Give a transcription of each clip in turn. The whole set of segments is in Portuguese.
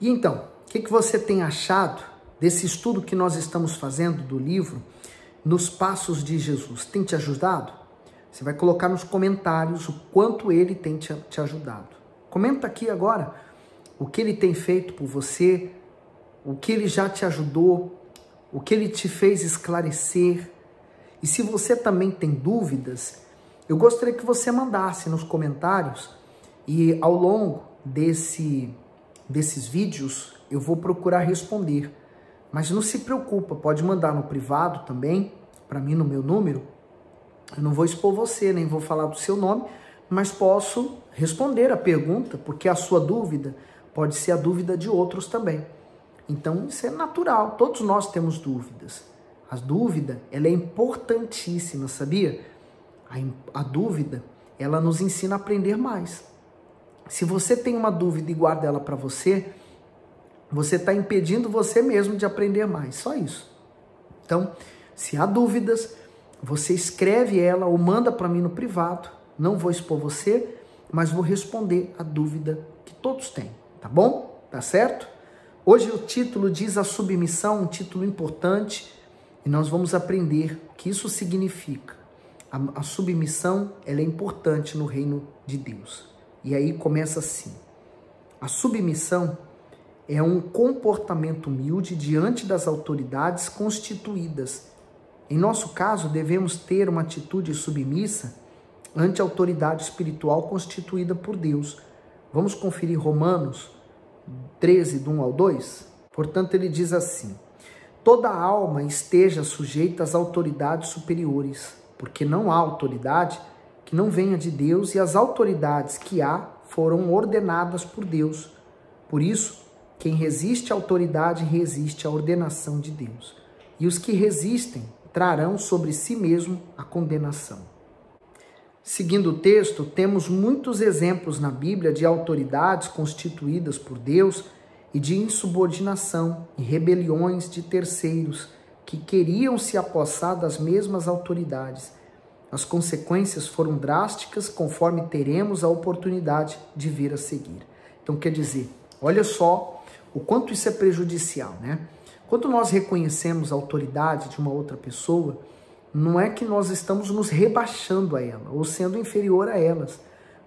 E então, o que você tem achado desse estudo que nós estamos fazendo do livro Nos Passos de Jesus? Tem te ajudado? Você vai colocar nos comentários o quanto ele tem te ajudado. Comenta aqui agora o que ele tem feito por você, o que ele já te ajudou, o que ele te fez esclarecer. E se você também tem dúvidas, eu gostaria que você mandasse nos comentários e ao longo desses vídeos eu vou procurar responder. Mas não se preocupa, pode mandar no privado também, para mim no meu número. Eu não vou expor você, nem vou falar do seu nome, mas posso responder a pergunta, porque a sua dúvida pode ser a dúvida de outros também. Então isso é natural, todos nós temos dúvidas. A dúvida, ela é importantíssima, sabia? A dúvida, ela nos ensina a aprender mais. Se você tem uma dúvida e guarda ela para você está impedindo você mesmo de aprender mais, só isso. Então, se há dúvidas, você escreve ela ou manda para mim no privado, não vou expor você, mas vou responder a dúvida que todos têm, tá bom? Tá certo? Hoje o título diz a submissão, um título importante, e nós vamos aprender o que isso significa. A submissão, ela é importante no reino de Deus. E aí começa assim. A submissão é um comportamento humilde diante das autoridades constituídas. Em nosso caso, devemos ter uma atitude submissa ante a autoridade espiritual constituída por Deus. Vamos conferir Romanos 13, do 1 ao 2? Portanto, ele diz assim: toda alma esteja sujeita às autoridades superiores, porque não há autoridade que não venha de Deus, e as autoridades que há foram ordenadas por Deus. Por isso, quem resiste à autoridade resiste à ordenação de Deus. E os que resistem trarão sobre si mesmo a condenação. Seguindo o texto, temos muitos exemplos na Bíblia de autoridades constituídas por Deus e de insubordinação e rebeliões de terceiros que queriam se apossar das mesmas autoridades. As consequências foram drásticas, conforme teremos a oportunidade de ver a seguir. Então, quer dizer, olha só o quanto isso é prejudicial, né? Quando nós reconhecemos a autoridade de uma outra pessoa, não é que nós estamos nos rebaixando a ela ou sendo inferior a elas.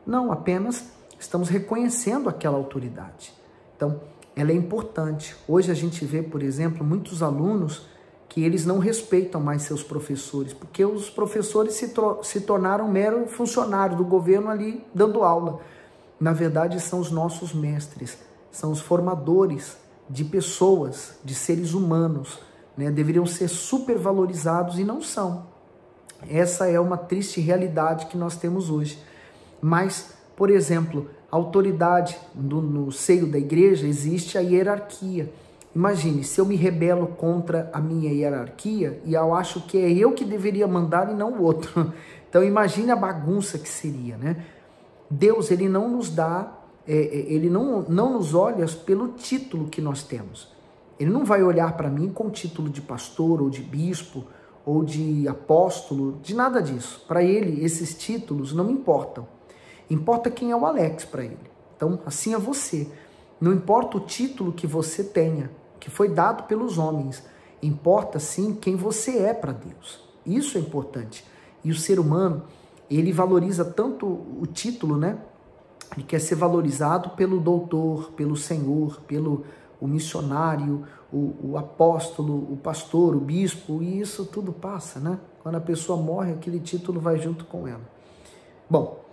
Não, apenas estamos reconhecendo aquela autoridade. Então, ela é importante. Hoje a gente vê, por exemplo, muitos alunos que eles não respeitam mais seus professores, porque os professores se tornaram mero funcionário do governo ali dando aula. Na verdade, são os nossos mestres, são os formadores de pessoas, de seres humanos, né? Deveriam ser supervalorizados e não são. Essa é uma triste realidade que nós temos hoje. Mas, por exemplo, a autoridade no seio da igreja existe a hierarquia. Imagine, se eu me rebelo contra a minha hierarquia e eu acho que é eu que deveria mandar e não o outro. Então imagine a bagunça que seria, né? Deus, ele não nos dá, ele não nos olha pelo título que nós temos. Ele não vai olhar para mim com o título de pastor ou de bispo ou de apóstolo, de nada disso. Para ele, esses títulos não importam. Importa quem é o Alex para ele. Então, assim é você. Não importa o título que você tenha, que foi dado pelos homens. Importa, sim, quem você é para Deus. Isso é importante. E o ser humano, ele valoriza tanto o título, né? Ele quer ser valorizado pelo doutor, pelo senhor, pelo o missionário, o apóstolo, o pastor, o bispo, e isso tudo passa, né? Quando a pessoa morre, aquele título vai junto com ela. Bom,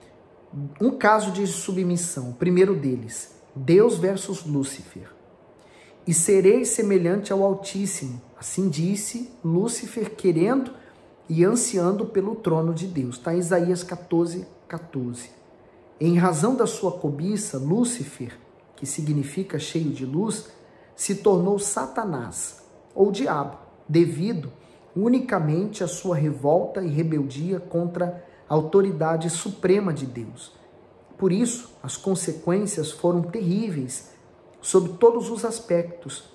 um caso de submissão, o primeiro deles, Deus versus Lúcifer. E serei semelhante ao Altíssimo, assim disse Lúcifer, querendo e ansiando pelo trono de Deus. Está em Isaías 14, 14. Em razão da sua cobiça, Lúcifer, que significa cheio de luz, se tornou Satanás, ou diabo, devido unicamente à sua revolta e rebeldia contra a autoridade suprema de Deus. Por isso, as consequências foram terríveis, sob todos os aspectos.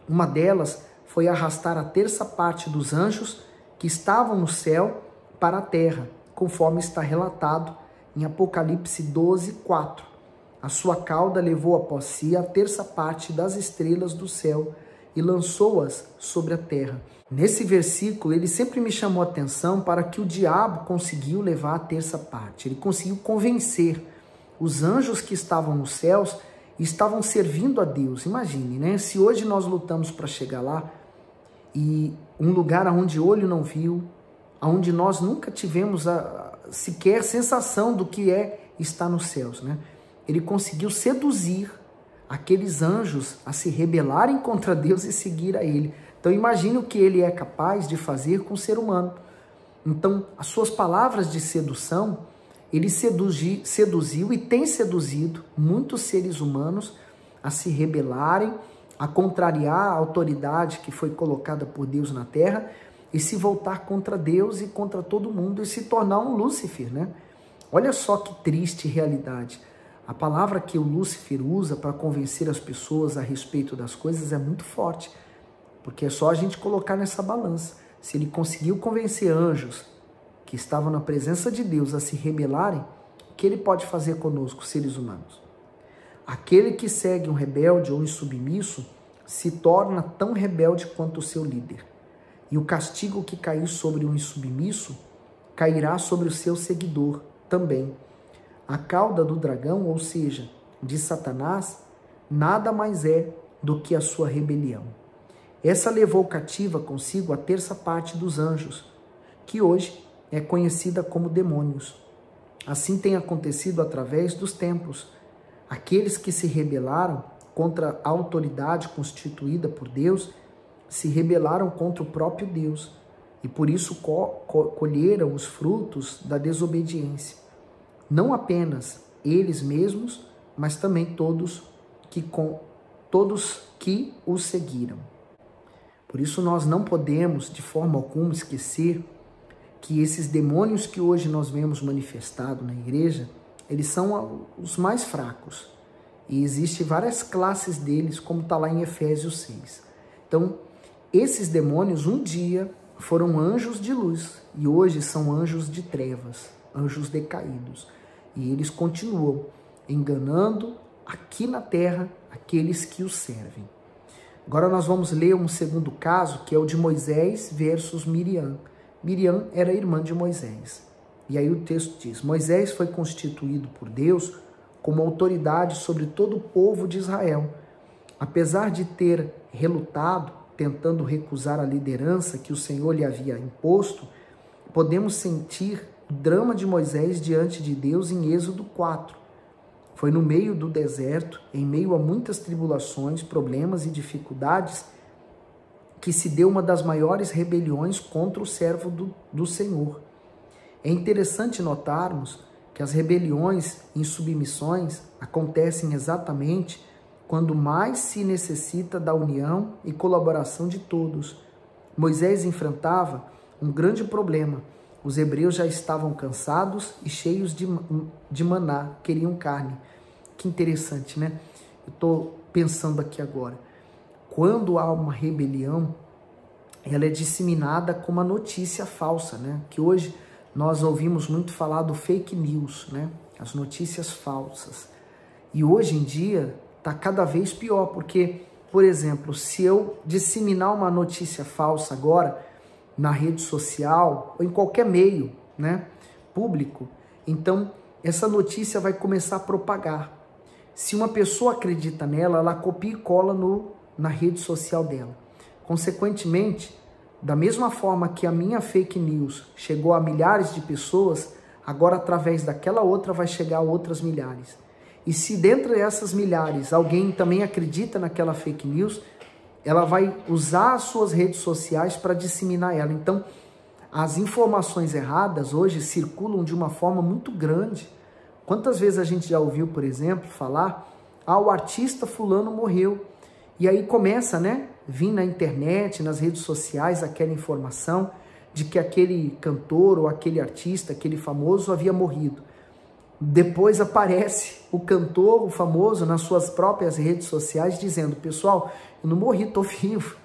Uma delas foi arrastar a terça parte dos anjos que estavam no céu para a terra, conforme está relatado em Apocalipse 12, 4. A sua cauda levou após si a terça parte das estrelas do céu e lançou-as sobre a terra. Nesse versículo, ele sempre me chamou a atenção para que o diabo conseguiu levar a terça parte. Ele conseguiu convencer os anjos que estavam nos céus e estavam servindo a Deus. Imagine, né? Se hoje nós lutamos para chegar lá, e um lugar onde olho não viu, onde nós nunca tivemos sequer sensação do que é estar nos céus, né? Ele conseguiu seduzir aqueles anjos a se rebelarem contra Deus e seguir a ele. Então imagine o que ele é capaz de fazer com o ser humano. Então, as suas palavras de sedução, ele seduziu e tem seduzido muitos seres humanos a se rebelarem, a contrariar a autoridade que foi colocada por Deus na terra e se voltar contra Deus e contra todo mundo e se tornar um Lúcifer, né? Olha só que triste realidade. A palavra que o Lúcifer usa para convencer as pessoas a respeito das coisas é muito forte, porque é só a gente colocar nessa balança. Se ele conseguiu convencer anjos que estavam na presença de Deus a se rebelarem, o que ele pode fazer conosco, seres humanos? Aquele que segue um rebelde ou insubmisso se torna tão rebelde quanto o seu líder. E o castigo que cair sobre um insubmisso cairá sobre o seu seguidor também. A cauda do dragão, ou seja, de Satanás, nada mais é do que a sua rebelião. Essa levou cativa consigo a terça parte dos anjos, que hoje é conhecida como demônios. Assim tem acontecido através dos tempos. Aqueles que se rebelaram contra a autoridade constituída por Deus, se rebelaram contra o próprio Deus e por isso colheram os frutos da desobediência. Não apenas eles mesmos, mas também todos que os seguiram. Por isso nós não podemos de forma alguma esquecer que esses demônios que hoje nós vemos manifestados na igreja, eles são os mais fracos. E existem várias classes deles, como está lá em Efésios 6. Então, esses demônios um dia foram anjos de luz e hoje são anjos de trevas, anjos decaídos. E eles continuam enganando aqui na terra aqueles que os servem. Agora nós vamos ler um segundo caso, que é o de Moisés versus Miriam. Miriam era irmã de Moisés. E aí o texto diz: Moisés foi constituído por Deus como autoridade sobre todo o povo de Israel. Apesar de ter relutado, tentando recusar a liderança que o Senhor lhe havia imposto, podemos sentir o drama de Moisés diante de Deus em Êxodo 4. Foi no meio do deserto, em meio a muitas tribulações, problemas e dificuldades, que se deu uma das maiores rebeliões contra o servo do Senhor. É interessante notarmos que as rebeliões e insubmissões acontecem exatamente quando mais se necessita da união e colaboração de todos. Moisés enfrentava um grande problema. Os hebreus já estavam cansados e cheios de maná, queriam carne. Que interessante, né? Eu estou pensando aqui agora. Quando há uma rebelião, ela é disseminada como uma notícia falsa, né? Que hoje nós ouvimos muito falar do fake news, né? As notícias falsas. E hoje em dia está cada vez pior, porque, por exemplo, se eu disseminar uma notícia falsa agora na rede social ou em qualquer meio, né, público, então essa notícia vai começar a propagar. Se uma pessoa acredita nela, ela copia e cola na rede social dela. Consequentemente, da mesma forma que a minha fake news chegou a milhares de pessoas, agora através daquela outra vai chegar a outras milhares. E se dentro dessas milhares alguém também acredita naquela fake news, ela vai usar as suas redes sociais para disseminar ela. Então, as informações erradas hoje circulam de uma forma muito grande. Quantas vezes a gente já ouviu, por exemplo, falar: o artista fulano morreu. E aí começa, né, vir na internet, nas redes sociais, aquela informação de que aquele cantor ou aquele artista, aquele famoso havia morrido. Depois aparece o cantor, o famoso, nas suas próprias redes sociais dizendo: pessoal, eu não morri, estou vivo.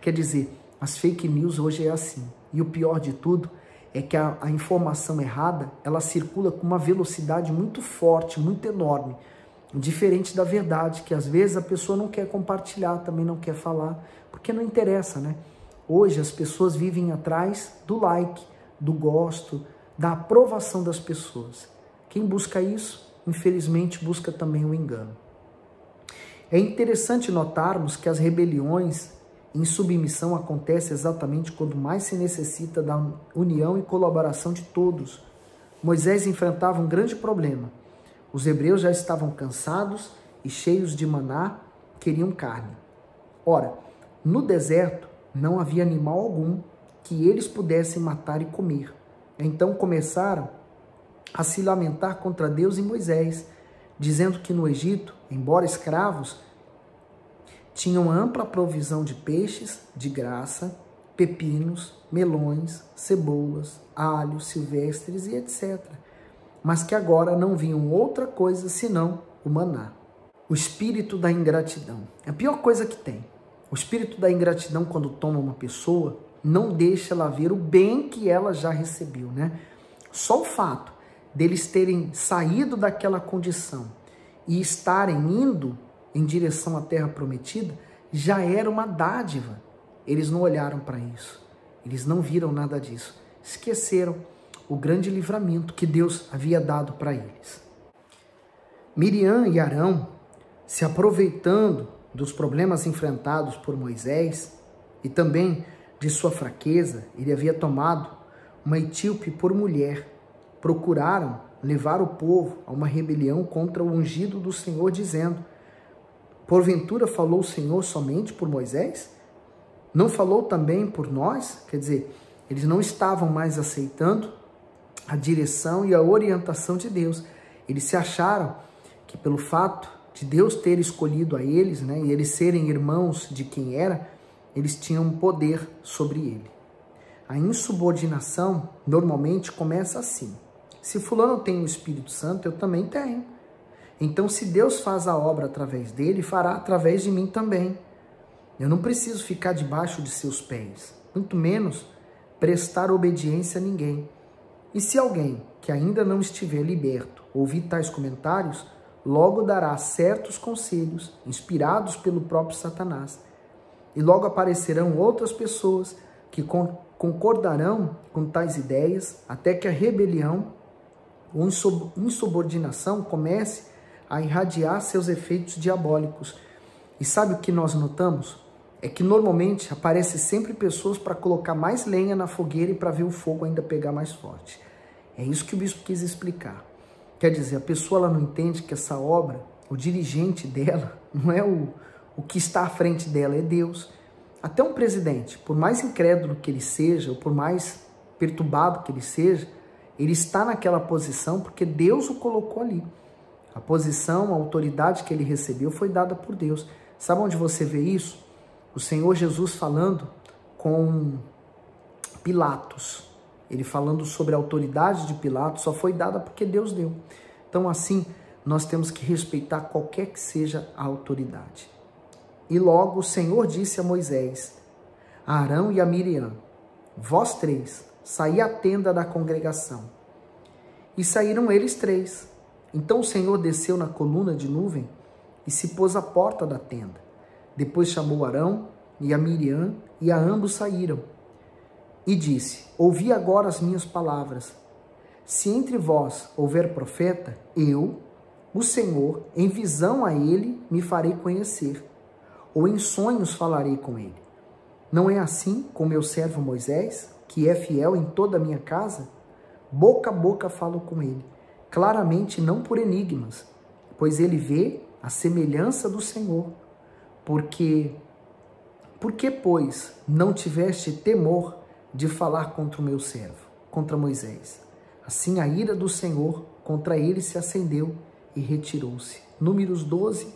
Quer dizer, as fake news hoje é assim. E o pior de tudo é que a informação errada, ela circula com uma velocidade muito forte, muito enorme. Diferente da verdade, que às vezes a pessoa não quer compartilhar, também não quer falar, porque não interessa, né? Hoje as pessoas vivem atrás do like, do gosto, da aprovação das pessoas. Quem busca isso, infelizmente, busca também o engano. É interessante notarmos que as rebeliões em submissão acontecem exatamente quando mais se necessita da união e colaboração de todos. Moisés enfrentava um grande problema. Os hebreus já estavam cansados e cheios de maná, queriam carne. Ora, no deserto não havia animal algum que eles pudessem matar e comer. Então começaram a se lamentar contra Deus e Moisés, dizendo que no Egito, embora escravos, tinham ampla provisão de peixes, de graça, pepinos, melões, cebolas, alhos silvestres e etc. Mas que agora não viam outra coisa senão o maná. O espírito da ingratidão é a pior coisa que tem. O espírito da ingratidão, quando toma uma pessoa, não deixa ela ver o bem que ela já recebeu, né? Só o fato deles terem saído daquela condição e estarem indo em direção à terra prometida, já era uma dádiva. Eles não olharam para isso. Eles não viram nada disso. Esqueceram o grande livramento que Deus havia dado para eles. Miriam e Arão, se aproveitando dos problemas enfrentados por Moisés e também de sua fraqueza, ele havia tomado uma etíope por mulher, procuraram levar o povo a uma rebelião contra o ungido do Senhor, dizendo: porventura falou o Senhor somente por Moisés? Não falou também por nós? Quer dizer, eles não estavam mais aceitando a direção e a orientação de Deus. Eles se acharam que pelo fato de Deus ter escolhido a eles, né, e eles serem irmãos de quem era, eles tinham poder sobre ele. A insubordinação normalmente começa assim: se fulano tem o Espírito Santo, eu também tenho. Então, se Deus faz a obra através dele, fará através de mim também. Eu não preciso ficar debaixo de seus pés, muito menos prestar obediência a ninguém. E se alguém que ainda não estiver liberto ouvir tais comentários, logo dará certos conselhos, inspirados pelo próprio Satanás. E logo aparecerão outras pessoas que concordarão com tais ideias, até que a rebelião ou insubordinação comece a irradiar seus efeitos diabólicos. E sabe o que nós notamos? É que normalmente aparecem sempre pessoas para colocar mais lenha na fogueira e para ver o fogo ainda pegar mais forte. É isso que o bispo quis explicar. Quer dizer, a pessoa ela não entende que essa obra, o dirigente dela, não é o que está à frente dela, é Deus. Até um presidente, por mais incrédulo que ele seja, ou por mais perturbado que ele seja, ele está naquela posição porque Deus o colocou ali. A posição, a autoridade que ele recebeu foi dada por Deus. Sabe onde você vê isso? O Senhor Jesus falando com Pilatos. Ele falando sobre a autoridade de Pilatos só foi dada porque Deus deu. Então assim, nós temos que respeitar qualquer que seja a autoridade. E logo o Senhor disse a Moisés, a Arão e a Miriam: vós três, saí à tenda da congregação. E saíram eles três. Então o Senhor desceu na coluna de nuvem e se pôs à porta da tenda. Depois chamou Arão e a Miriam, e a ambos saíram. E disse: ouvi agora as minhas palavras. Se entre vós houver profeta, eu, o Senhor, em visão a ele me farei conhecer, ou em sonhos falarei com ele. Não é assim com meu servo Moisés, que é fiel em toda a minha casa? Boca a boca falo com ele, claramente não por enigmas, pois ele vê a semelhança do Senhor. Por que, pois, não tiveste temor de falar contra o meu servo, contra Moisés? Assim a ira do Senhor contra ele se acendeu e retirou-se. Números 12,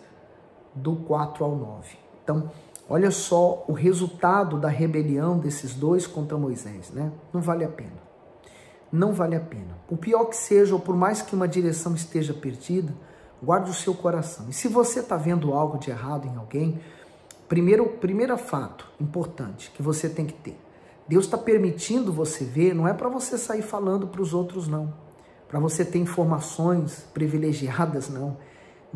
do 4 ao 9. Então, olha só o resultado da rebelião desses dois contra Moisés, né? Não vale a pena. Não vale a pena. O pior que seja, ou por mais que uma direção esteja perdida, guarde o seu coração. E se você está vendo algo de errado em alguém, primeiro fato importante que você tem que ter: Deus está permitindo você ver, não é para você sair falando para os outros, não. Para você ter informações privilegiadas, não.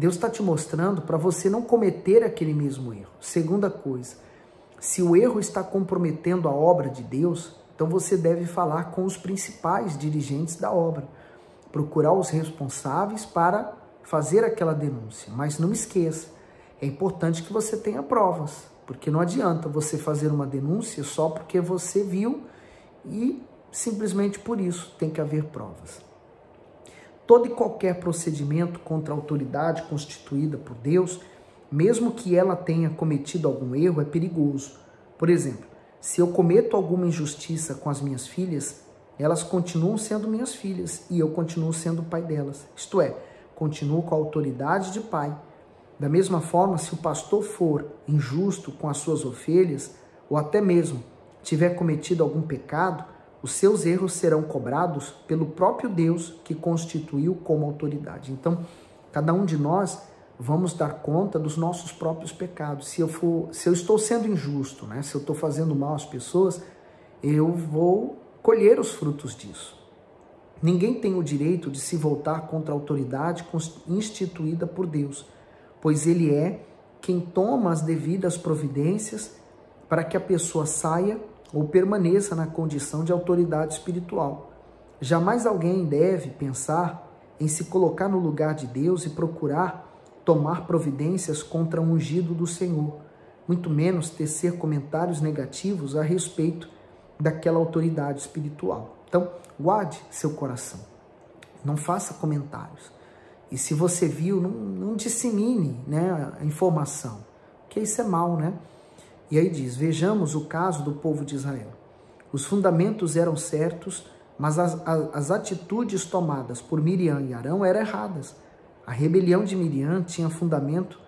Deus está te mostrando para você não cometer aquele mesmo erro. Segunda coisa, se o erro está comprometendo a obra de Deus, então você deve falar com os principais dirigentes da obra, procurar os responsáveis para fazer aquela denúncia. Mas não esqueça, é importante que você tenha provas, porque não adianta você fazer uma denúncia só porque você viu e simplesmente por isso tem que haver provas. Todo e qualquer procedimento contra a autoridade constituída por Deus, mesmo que ela tenha cometido algum erro, é perigoso. Por exemplo, se eu cometo alguma injustiça com as minhas filhas, elas continuam sendo minhas filhas e eu continuo sendo o pai delas. Isto é, continuo com a autoridade de pai. Da mesma forma, se o pastor for injusto com as suas ovelhas, ou até mesmo tiver cometido algum pecado, os seus erros serão cobrados pelo próprio Deus que constituiu como autoridade. Então, cada um de nós vamos dar conta dos nossos próprios pecados. Se eu estou sendo injusto, né? Se eu estou fazendo mal às pessoas, eu vou colher os frutos disso. Ninguém tem o direito de se voltar contra a autoridade instituída por Deus, pois Ele é quem toma as devidas providências para que a pessoa saia ou permaneça na condição de autoridade espiritual. Jamais alguém deve pensar em se colocar no lugar de Deus e procurar tomar providências contra um ungido do Senhor, muito menos tecer comentários negativos a respeito daquela autoridade espiritual. Então, guarde seu coração, não faça comentários. E se você viu, não dissemine, né, a informação, porque isso é mal, né? E aí diz, vejamos o caso do povo de Israel. Os fundamentos eram certos, mas as atitudes tomadas por Miriam e Arão eram erradas. A rebelião de Miriam tinha fundamento,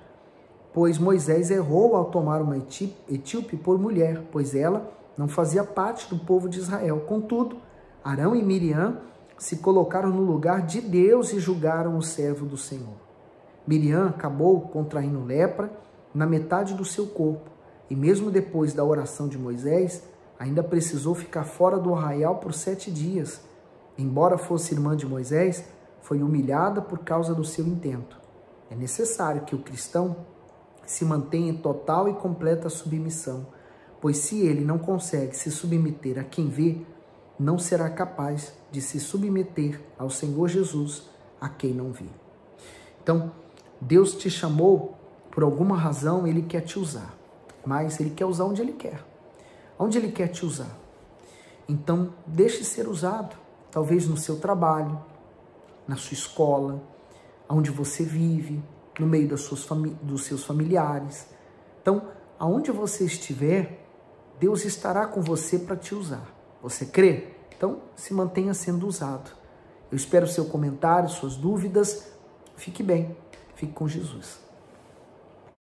pois Moisés errou ao tomar uma etíope por mulher, pois ela não fazia parte do povo de Israel. Contudo, Arão e Miriam se colocaram no lugar de Deus e julgaram o servo do Senhor. Miriam acabou contraindo lepra na metade do seu corpo, e mesmo depois da oração de Moisés, ainda precisou ficar fora do arraial por 7 dias. Embora fosse irmã de Moisés, foi humilhada por causa do seu intento. É necessário que o cristão se mantenha em total e completa submissão, pois se ele não consegue se submeter a quem vê, não será capaz de se submeter ao Senhor Jesus, a quem não vê. Então, Deus te chamou, por alguma razão, Ele quer te usar, mas Ele quer usar onde Ele quer. Onde Ele quer te usar? Então, deixe ser usado, talvez no seu trabalho, na sua escola, onde você vive, no meio dos seus familiares. Então, aonde você estiver, Deus estará com você para te usar. Você crê? Então, se mantenha sendo usado. Eu espero seu comentário, suas dúvidas. Fique bem, fique com Jesus.